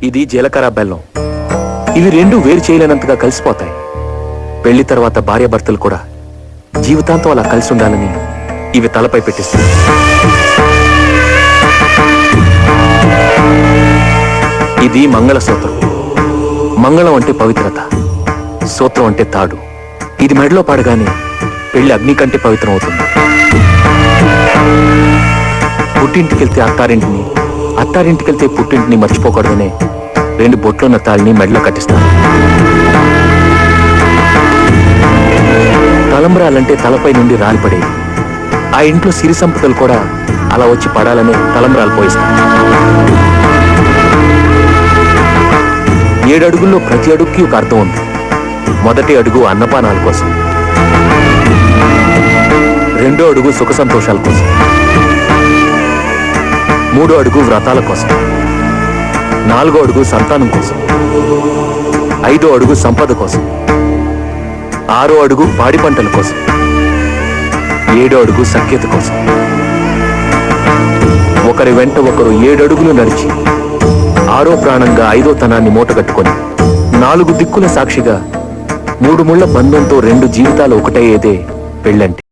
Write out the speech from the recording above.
ఇది జీలకర్ర బెల్లం. ఇవి రెండు వేరు చేయలేనంతగా కలిసిపోతాయి. పెళ్లి తర్వాత భార్యాభర్తలు కూడా జీవితాంతం అలా కలిసి ఉండాలని ఇవి తలపై పెట్టిస్తాయి. ఇది మంగళసూత్రం. మంగళం అంటే పవిత్రత, సూత్రం అంటే తాడు. ఇది మెడలో పడగానే పెళ్లి అగ్ని కంటే పవిత్రం అవుతుంది. పుట్టింటికెళ్తే అత్తారింటిని, అత్తారింటికెళ్తే పుట్టింటిని మర్చిపోకూడదనే రెండు బొట్లున్న తాళిని మెడలో కట్టిస్తారు. తలంబ్రాలంటే తలపై నుండి రాలిపడేది. ఆ ఇంట్లో సిరి సంపదలు కూడా అలా వచ్చి పడాలనే తలంబ్రాలు పోయిస్తారు. 7 అడుగుల్లో ప్రతి అడుగుకి ఒక అర్థం ఉంది. మొదటి అడుగు అన్నపానాల కోసం, రెండో అడుగు సుఖ సంతోషాల కోసం, 3వ అడుగు వ్రతాల కోసం, 4వ అడుగు సంతానం కోసం, 5వ అడుగు సంపద కోసం, 6వ అడుగు పాడి పంటల కోసం, 7వ అడుగు సఖ్యత కోసం. ఒకరి వెంట ఒకరు 7 అడుగులు నడిచి 6వ ప్రాణంగా 5వ తనాన్ని మూటగట్టుకొని 4 దిక్కుల సాక్షిగా 3 ముళ్ల బంధంతో 2 జీవితాలు ఒకటయ్యేదే పెళ్ళంటే.